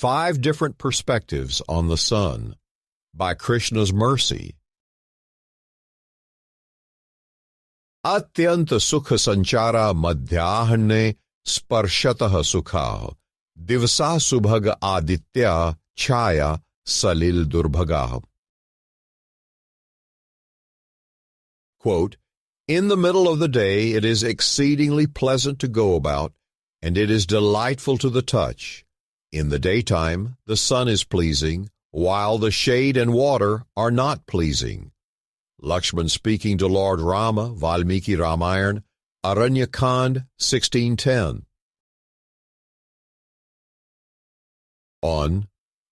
5 different perspectives on the sun by Krishna's mercy. Atyanta sukha sanchara madhyahne sparshatah sukha divsa subhag aditya chaya salil durbhaga. Quote, in the middle of the day it is exceedingly pleasant to go about, and it is delightful to the touch. In the daytime the sun is pleasing, while the shade and water are not pleasing. Lakshmana speaking to Lord Rama, Valmiki Ramayana, Aranya Kand, 1610. On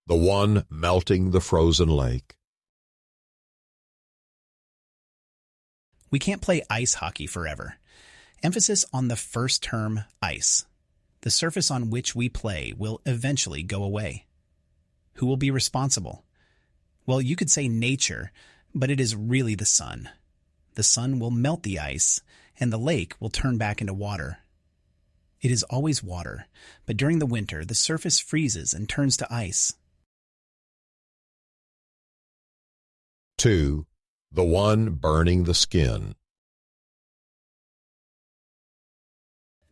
the one melting the frozen lake. We can't play ice hockey forever. Emphasis on the first term, ice. The surface on which we play will eventually go away. Who will be responsible? Well, you could say nature, but it is really the sun. The sun will melt the ice, and the lake will turn back into water. It is always water, but during the winter, the surface freezes and turns to ice. 2. The one burning the skin.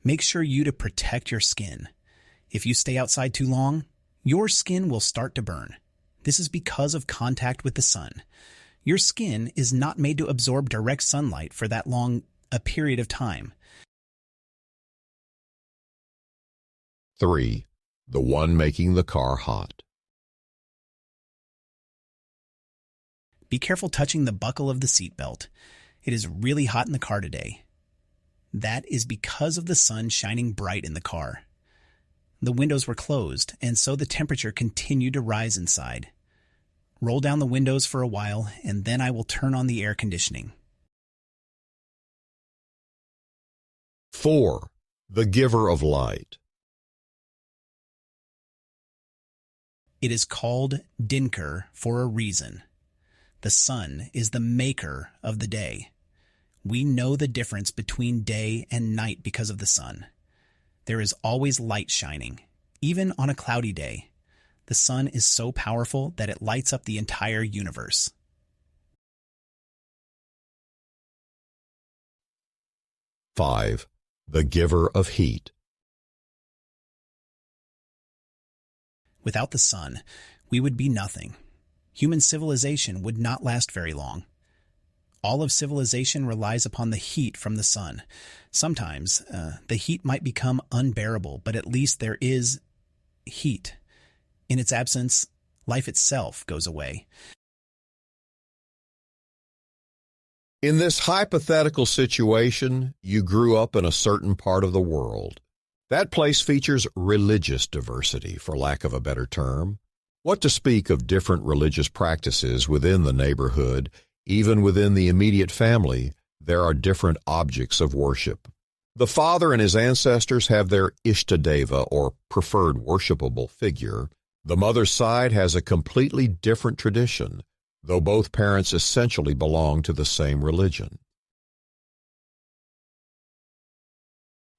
Make sure to protect your skin. If you stay outside too long, your skin will start to burn. This is because of contact with the sun. Your skin is not made to absorb direct sunlight for that long a period of time. 3. The one making the car hot. Be careful touching the buckle of the seatbelt. It is really hot in the car today. That is because of the sun shining bright in the car. The windows were closed, and so the temperature continued to rise inside. Roll down the windows for a while, and then I will turn on the air conditioning. 4. The giver of light. It is called Dinkar for a reason. The sun is the maker of the day. We know the difference between day and night because of the sun. There is always light shining, even on a cloudy day. The sun is so powerful that it lights up the entire universe. 5. The giver of heat. Without the sun, we would be nothing. Human civilization would not last very long. All of civilization relies upon the heat from the sun. Sometimes the heat might become unbearable, but at least there is heat. In its absence, life itself goes away. In this hypothetical situation, you grew up in a certain part of the world. That place features religious diversity, for lack of a better term. What to speak of different religious practices within the neighborhood, even within the immediate family, there are different objects of worship. The father and his ancestors have their Ishtadeva, or preferred worshipable figure. The mother's side has a completely different tradition, though both parents essentially belong to the same religion.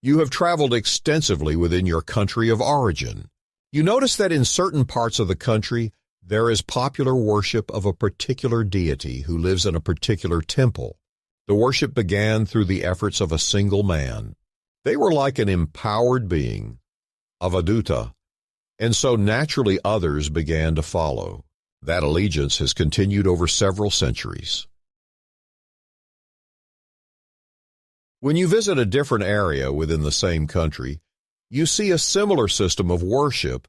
You have traveled extensively within your country of origin. You notice that in certain parts of the country, there is popular worship of a particular deity who lives in a particular temple. The worship began through the efforts of a single man. They were like an empowered being, Avaduta, and so naturally others began to follow. That allegiance has continued over several centuries. When you visit a different area within the same country, you see a similar system of worship,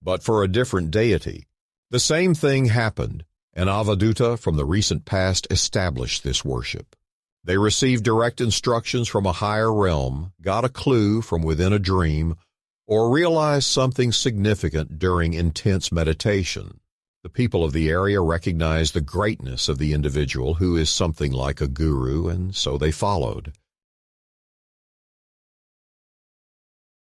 but for a different deity. The same thing happened, and Avaduta from the recent past established this worship. They received direct instructions from a higher realm, got a clue from within a dream, or realized something significant during intense meditation. The people of the area recognized the greatness of the individual who is something like a guru, and so they followed.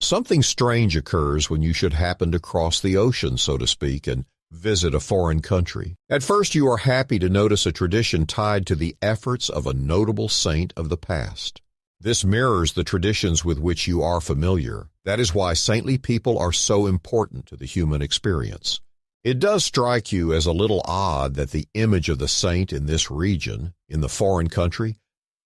Something strange occurs when you should happen to cross the ocean, so to speak, and visit a foreign country. At first you are happy to notice a tradition tied to the efforts of a notable saint of the past. This mirrors the traditions with which you are familiar. That is why saintly people are so important to the human experience. It does strike you as a little odd that the image of the saint in this region, in the foreign country,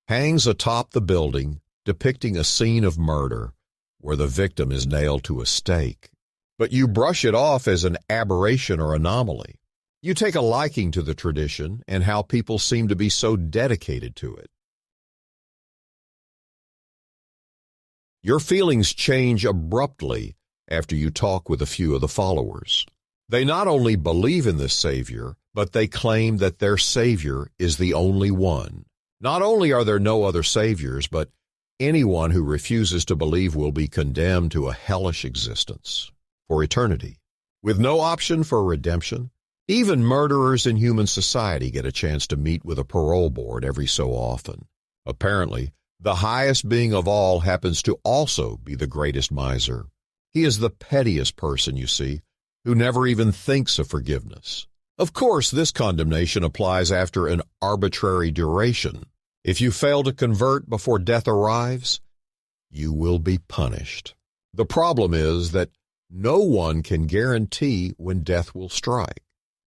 hangs atop the building depicting a scene of murder where the victim is nailed to a stake. But you brush it off as an aberration or anomaly. You take a liking to the tradition and how people seem to be so dedicated to it. Your feelings change abruptly after you talk with a few of the followers. They not only believe in this Savior, but they claim that their Savior is the only one. Not only are there no other saviors, but anyone who refuses to believe will be condemned to a hellish existence for eternity, with no option for redemption. Even murderers in human society get a chance to meet with a parole board every so often. Apparently, the highest being of all happens to also be the greatest miser. He is the pettiest person, you see, who never even thinks of forgiveness. Of course, this condemnation applies after an arbitrary duration. If you fail to convert before death arrives, you will be punished. The problem is that no one can guarantee when death will strike.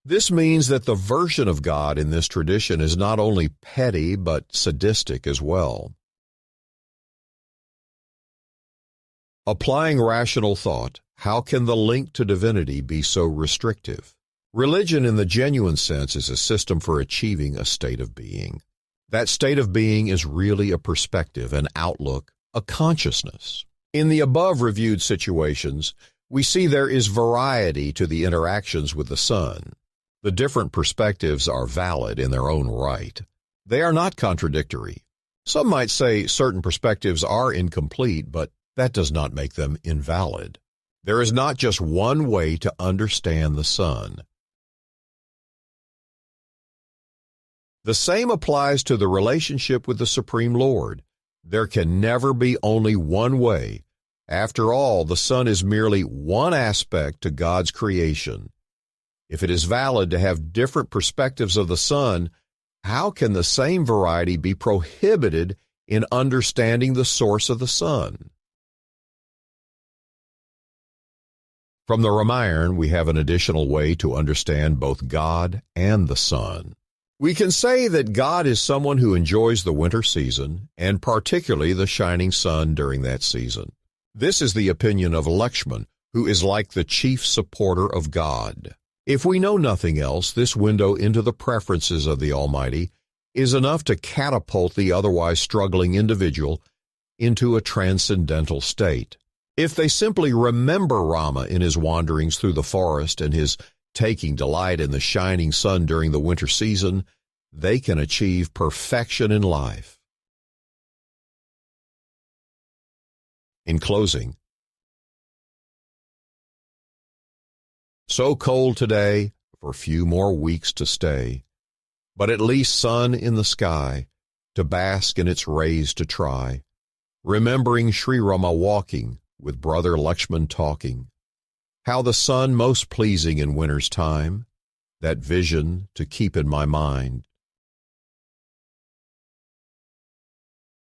This means that the version of God in this tradition is not only petty but sadistic as well. Applying rational thought, how can the link to divinity be so restrictive? Religion in the genuine sense is a system for achieving a state of being. That state of being is really a perspective, an outlook, a consciousness. In the above reviewed situations, we see there is variety to the interactions with the sun. The different perspectives are valid in their own right. They are not contradictory. Some might say certain perspectives are incomplete, but that does not make them invalid. There is not just one way to understand the sun. The same applies to the relationship with the Supreme Lord. There can never be only one way. After all, the sun is merely one aspect to God's creation. If it is valid to have different perspectives of the sun, how can the same variety be prohibited in understanding the source of the sun? From the Ramayana, we have an additional way to understand both God and the sun. We can say that God is someone who enjoys the winter season, and particularly the shining sun during that season. This is the opinion of Lakshmana, who is like the chief supporter of God. If we know nothing else, this window into the preferences of the Almighty is enough to catapult the otherwise struggling individual into a transcendental state. If they simply remember Rama in his wanderings through the forest and his taking delight in the shining sun during the winter season, they can achieve perfection in life. In closing, so cold today, for few more weeks to stay, but at least sun in the sky, to bask in its rays to try, remembering Sri Rama walking, with brother Lakshmana talking, how the sun most pleasing in winter's time, that vision to keep in my mind,